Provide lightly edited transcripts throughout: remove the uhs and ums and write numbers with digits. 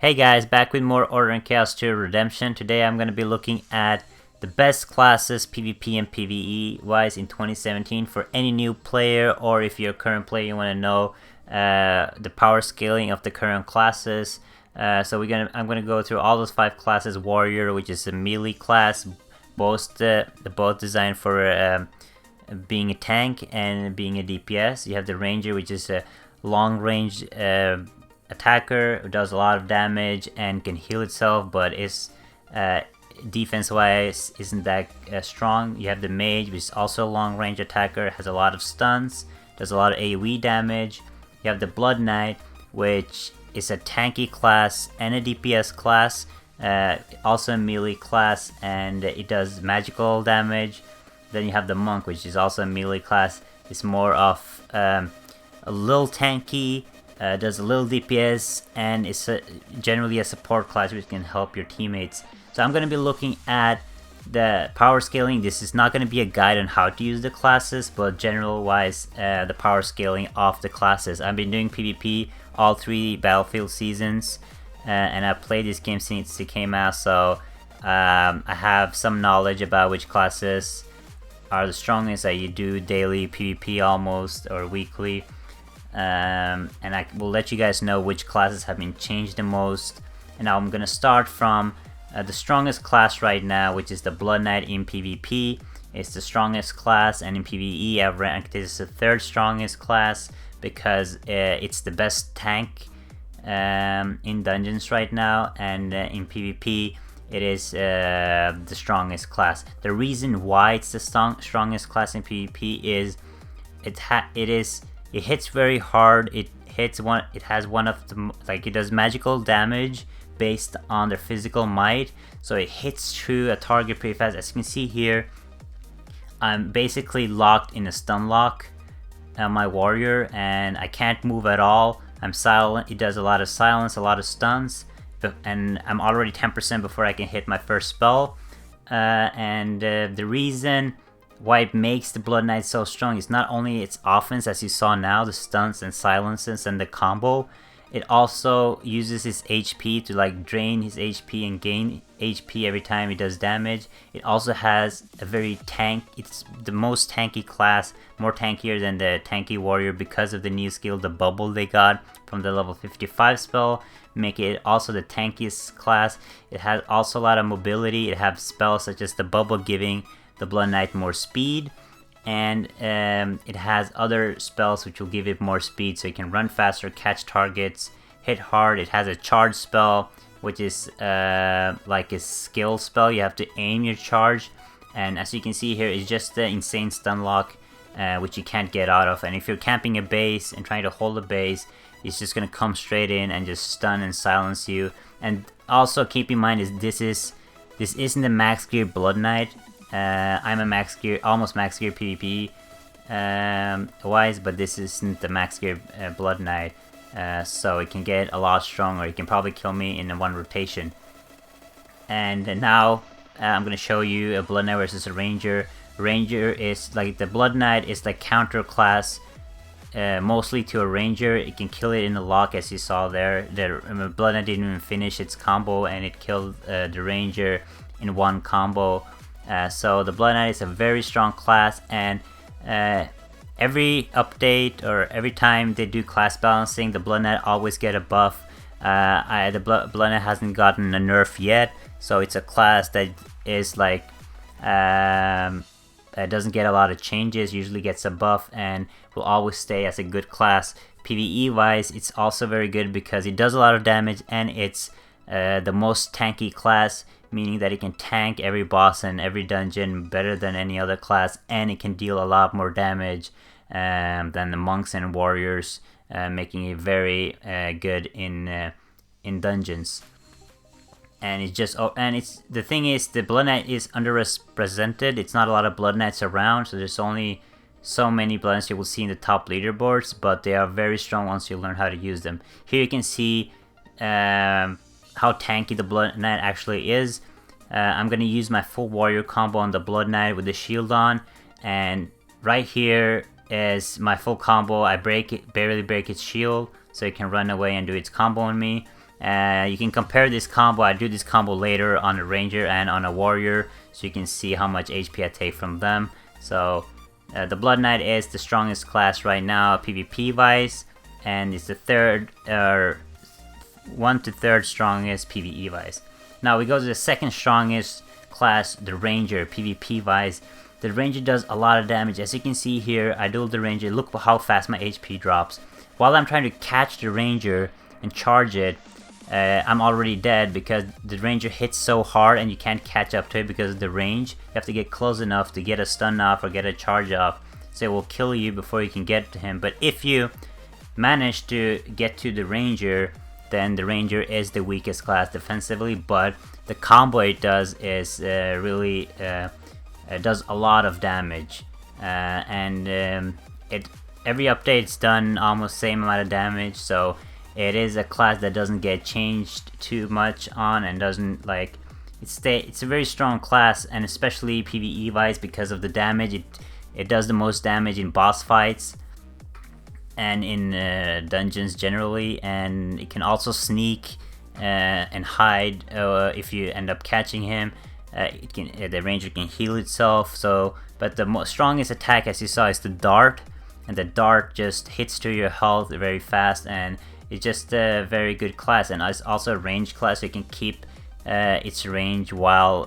Hey guys, back with more Order and Chaos 2 Redemption. Today I'm going to be looking at the best classes PvP and PvE wise in 2017 for any new player, or if you're a current player you want to know the power scaling of the current classes. I'm gonna go through all those 5 classes. Warrior, which is a melee class, both designed for being a tank and being a DPS. You have the Ranger, which is a long range attacker who does a lot of damage and can heal itself, but is defense wise isn't that strong. You have the Mage, which is also a long range attacker, has a lot of stuns, does a lot of AoE damage. You have the Blood Knight, which is a tanky class and a DPS class, also a melee class, and it does magical damage. Then you have the Monk, which is also a melee class. It's more of a little tanky, does a little DPS, and it's generally a support class which can help your teammates. So I'm going to be looking at the power scaling. This is not going to be a guide on how to use the classes, but general wise, the power scaling of the classes. I've been doing PvP all 3 Battlefield seasons, and I've played this game since it came out, so I have some knowledge about which classes are the strongest that you do daily PvP almost, or weekly. And I will let you guys know which classes have been changed the most. And now I'm gonna start from the strongest class right now, which is the Blood Knight in PvP. It's the strongest class, and in PvE I've ranked it as the 3rd strongest class because it's the best tank in dungeons right now, and in PvP it is the strongest class. The reason why it's the strongest class in PvP is it hits very hard. It has one of the, it does magical damage based on their physical might, so it hits through a target pretty fast. As you can see here, I'm basically locked in a stun lock on my warrior, and I can't move at all. I'm silent. It does a lot of silence, a lot of stuns, and I'm already 10% before I can hit my first spell. The reason why it makes the Blood Knight so strong is not only its offense, as you saw now, the stuns and silences and the combo. It also uses his HP to drain his HP and gain HP every time he does damage. It also has a it's the most tanky class, more tankier than the tanky warrior because of the new skill, the bubble they got from the level 55 spell, make it also the tankiest class. It has also a lot of mobility. It has spells such as the bubble giving the Blood Knight more speed, and it has other spells which will give it more speed, so it can run faster, catch targets, hit hard. It has a charge spell, which is like a skill spell. You have to aim your charge, and as you can see here, it's just the insane stun lock, which you can't get out of. And if you're camping a base and trying to hold a base, it's just gonna come straight in and just stun and silence you. And also keep in mind this isn't the max gear Blood Knight. I'm a max gear, almost max gear PvP wise, but this isn't the max gear Blood Knight, so it can get a lot stronger. It can probably kill me in one rotation. And now I'm gonna show you a Blood Knight versus a Ranger. Ranger is the Blood Knight is like counter class, mostly to a Ranger. It can kill it in the lock, as you saw there. The Blood Knight didn't even finish its combo, and it killed the Ranger in one combo. So the Blood Knight is a very strong class, and every update or every time they do class balancing, the Blood Knight always get a buff. The Blood Knight hasn't gotten a nerf yet, so it's a class that is doesn't get a lot of changes, usually gets a buff, and will always stay as a good class. PvE wise, it's also very good because it does a lot of damage, and it's the most tanky class, meaning that it can tank every boss and every dungeon better than any other class, and it can deal a lot more damage than the monks and warriors, making it very good in dungeons. And the thing is, the Blood Knight is underrepresented. It's not a lot of Blood Knights around, so there's only so many Blood Knights you will see in the top leaderboards, but they are very strong once you learn how to use them. Here you can see how tanky the Blood Knight actually is. I'm gonna use my full warrior combo on the Blood Knight with the shield on, and right here is my full combo. I barely break its shield, so it can run away and do its combo on me. You can compare this combo. I do this combo later on a ranger and on a warrior, so you can see how much HP I take from them. So the Blood Knight is the strongest class right now PvP wise, and it's the third 1 to 3rd strongest PvE wise. Now we go to the second strongest class, the Ranger, PvP wise. The Ranger does a lot of damage. As you can see here, I duel the Ranger. Look how fast my HP drops. While I'm trying to catch the Ranger and charge it, I'm already dead because the Ranger hits so hard and you can't catch up to it because of the range. You have to get close enough to get a stun off or get a charge off, so it will kill you before you can get to him. But if you manage to get to the Ranger, then the Ranger is the weakest class defensively, but the combo it does is really does a lot of damage, and every update's done almost same amount of damage, so it is a class that doesn't get changed too much on and doesn't like it's a very strong class, and especially PvE wise because of the damage. It does the most damage in boss fights and in dungeons generally, and it can also sneak and hide if you end up catching him. The Ranger can heal itself. So, but the strongest attack, as you saw, is the dart, and the dart just hits to your health very fast, and it's just a very good class. And it's also a range class, so you can keep its range while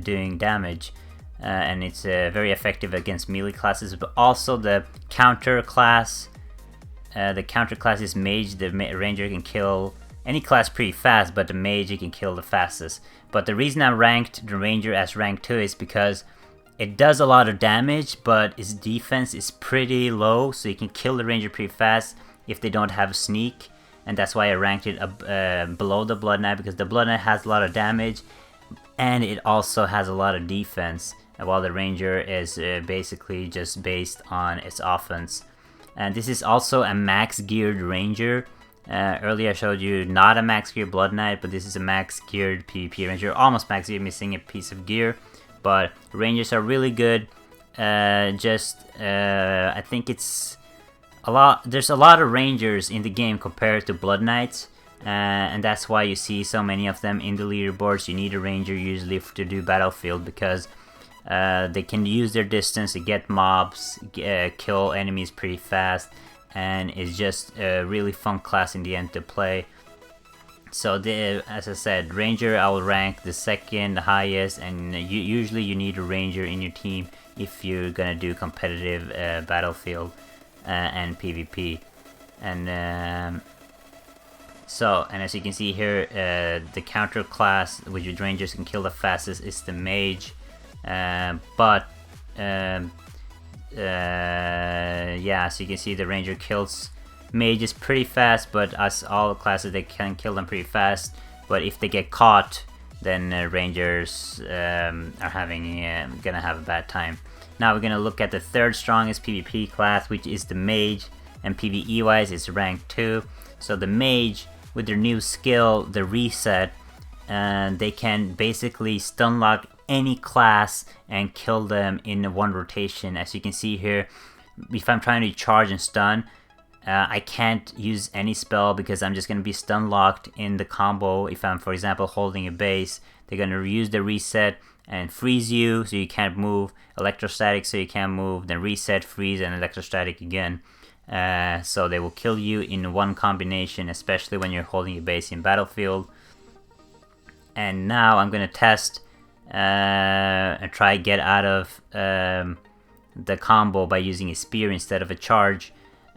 doing damage. And it's very effective against melee classes, but also the counter class. The counter class is Mage. The Ranger can kill any class pretty fast, but the Mage you can kill the fastest. But the reason I ranked the Ranger as rank 2 is because it does a lot of damage, but its defense is pretty low, so you can kill the Ranger pretty fast if they don't have sneak, and that's why I ranked it below the Blood Knight, because the Blood Knight has a lot of damage and it also has a lot of defense, while the Ranger is basically just based on its offense. And this is also a max geared Ranger. Earlier I showed you not a max geared Blood Knight, but this is a max geared PvP Ranger, almost max geared, missing a piece of gear. But Rangers are really good. I think it's a lot. There's a lot of Rangers in the game compared to Blood Knights, and that's why you see so many of them in the leaderboards. You need a Ranger usually to do Battlefield, because they can use their distance to get mobs, kill enemies pretty fast, and it's just a really fun class in the end to play. So as I said, Ranger I will rank the second highest, and usually you need a Ranger in your team if you're gonna do competitive Battlefield and PvP. And as you can see here, the counter class which Rangers can kill the fastest is the Mage. Yeah, so you can see the Ranger kills Mages pretty fast, but as all classes they can kill them pretty fast. But if they get caught, then Rangers are gonna have a bad time. Now we're gonna look at the third strongest PvP class, which is the Mage, and PvE wise it's rank 2. So the Mage, with their new skill, the reset, they can basically stun lock any class and kill them in one rotation. As you can see here, if I'm trying to charge and stun, I can't use any spell because I'm just going to be stun locked in the combo. If I'm, for example, holding a base, they're going to use the reset and freeze you so you can't move, electrostatic so you can't move, then reset, freeze, and electrostatic again. So they will kill you in one combination, especially when you're holding a base in Battlefield. And now I'm going to test and try to get out of the combo by using a spear instead of a charge.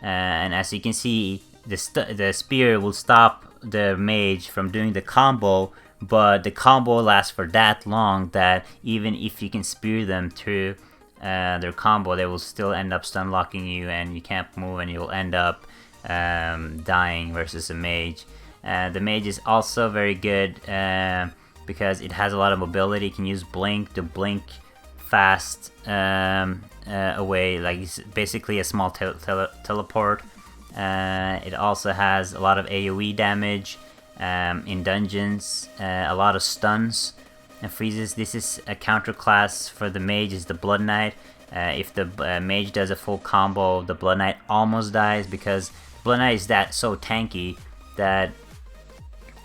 And as you can see, the spear will stop the Mage from doing the combo, but the combo lasts for that long that even if you can spear them through their combo, they will still end up stun locking you and you can't move, and you'll end up dying versus a Mage. The Mage is also very good because it has a lot of mobility. You can use blink to blink fast away, like it's basically a small teleport. It also has a lot of AoE damage in dungeons, a lot of stuns and freezes. This is a counter class for the Mage, is the Blood Knight. If the Mage does a full combo, the Blood Knight almost dies because Blood Knight is so tanky that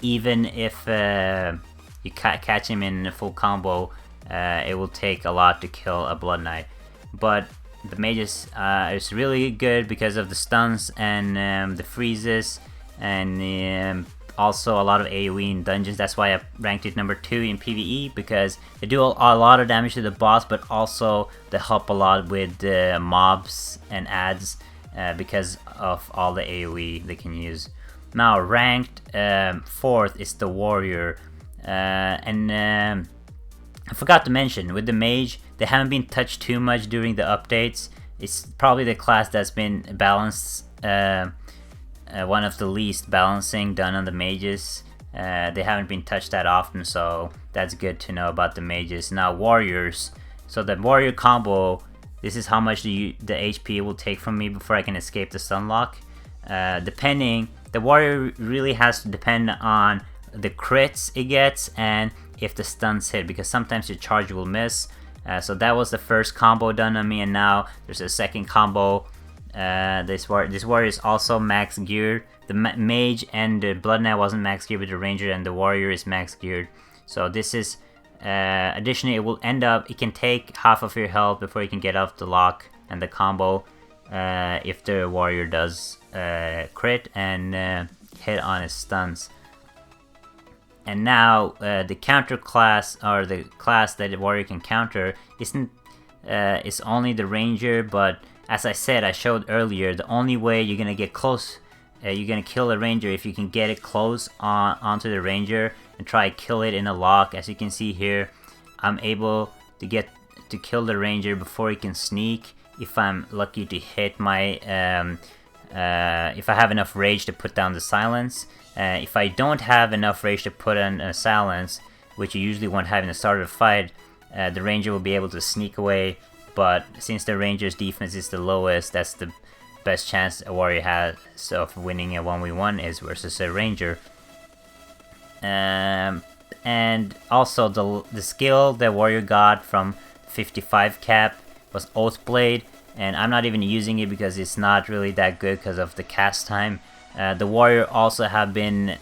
even if you catch him in a full combo, it will take a lot to kill a Blood Knight. But the Mages is really good because of the stuns and the freezes, and also a lot of AoE in dungeons. That's why I ranked it number 2 in PvE, because they do a lot of damage to the boss, but also they help a lot with mobs and ads because of all the AoE they can use. Now ranked 4th is the Warrior, and I forgot to mention, with the Mage, they haven't been touched too much during the updates. It's probably the class that's been balanced, one of the least balancing done on the Mages. They haven't been touched that often, so that's good to know about the Mages. Now Warriors. So the Warrior combo, this is how much the HP will take from me before I can escape the stunlock. The Warrior really has to depend on the crits it gets and if the stuns hit, because sometimes your charge will miss. So that was the first combo done on me, and now there's a second combo. This warrior is also max geared. The Mage and the Blood Knight wasn't max geared, but the Ranger and the Warrior is max geared. So this is additionally, it can take half of your health before you can get off the lock and the combo if the Warrior does crit and hit on his stuns. And now the counter class, or the class that the Warrior can counter, is only the Ranger. But as I said, I showed earlier, the only way you're gonna get close, you're gonna kill a Ranger if you can get it close onto the Ranger and try to kill it in a lock. As you can see here, I'm able to kill the Ranger before he can sneak, if I'm lucky to hit my if I have enough rage to put down the silence. If I don't have enough rage to put on a silence, which you usually won't have in the start of the fight, the Ranger will be able to sneak away. But since the Ranger's defense is the lowest, that's the best chance a Warrior has of winning a 1v1 is versus a Ranger. And also the skill that Warrior got from 55 cap was Oathblade, and I'm not even using it because it's not really that good because of the cast time. The Warrior also have been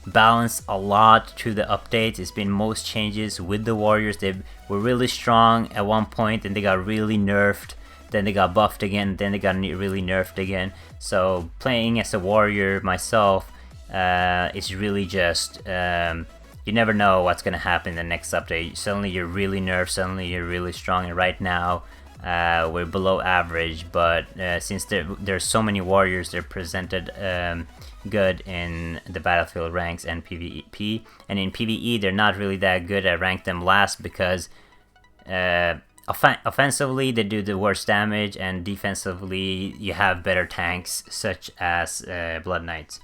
balanced a lot through the updates. It's been most changes with the Warriors. They were really strong at one point, and they got really nerfed. Then they got buffed again. Then they got really nerfed again. So playing as a Warrior myself is really just you never know what's gonna happen in the next update. Suddenly you're really nerfed. Suddenly you're really strong. And right now we're below average, but since there's so many Warriors, they're presented good in the battlefield ranks and PvP. And in PvE, they're not really that good. I ranked them last because offensively they do the worst damage, and defensively you have better tanks such as Blood Knights.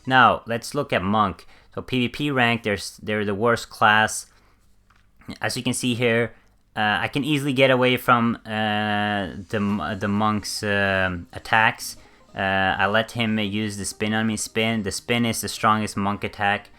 Now let's look at Monk. So PvP rank, they're the worst class. As you can see here, I can easily get away from the Monk's attacks. I let him use the spin on me. The spin is the strongest Monk attack,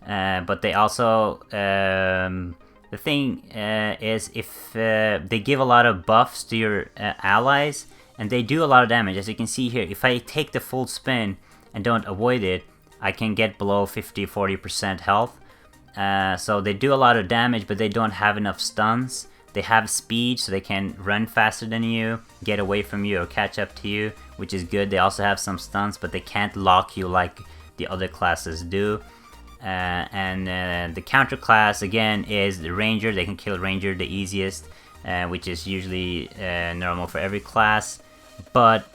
but they also the thing is, if they give a lot of buffs to your allies, and they do a lot of damage. As you can see here, if I take the full spin and don't avoid it, I can get below 50-40% health. So they do a lot of damage, but they don't have enough stuns. They have speed, so they can run faster than you, get away from you, or catch up to you, which is good. They also have some stunts, but they can't lock you like the other classes do. And the counter class, again, is the Ranger. They can kill Ranger the easiest, which is usually normal for every class. But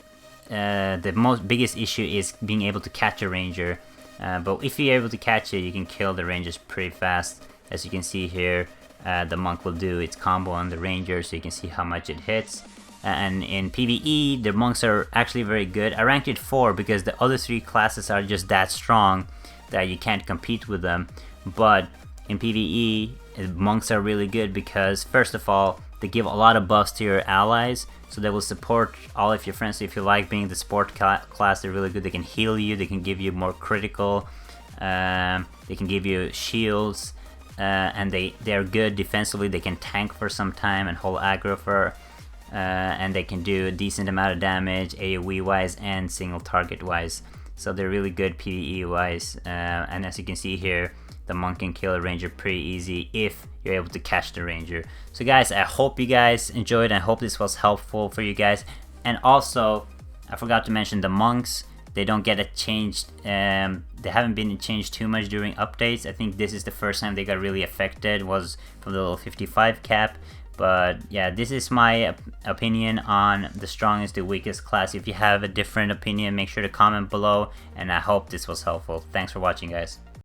the biggest issue is being able to catch a Ranger. But if you're able to catch it, you can kill the Rangers pretty fast. As you can see here, the Monk will do its combo on the Ranger, so you can see how much it hits. And in PvE, the Monks are actually very good. I ranked it 4 because the other 3 classes are just that strong that you can't compete with them. But in PvE, Monks are really good because, first of all, they give a lot of buffs to your allies, so they will support all of your friends. So if you like being the support class, they're really good. They can heal you, they can give you more critical, they can give you shields, and they're good defensively. They can tank for some time and hold aggro for, and they can do a decent amount of damage AoE wise and single target wise. so they're really good PvE wise, and as you can see here, the monk can kill a ranger pretty easy if you're able to catch the ranger. So guys, I hope you guys enjoyed, and I hope this was helpful for you guys. And also, I forgot to mention the monks. They don't get it changed, they haven't been changed too much during updates. I think this is the first time they got really affected, was from the level 55 cap. But yeah, this is my opinion on the strongest to weakest class. If you have a different opinion, make sure to comment below, and I hope this was helpful. Thanks for watching, guys.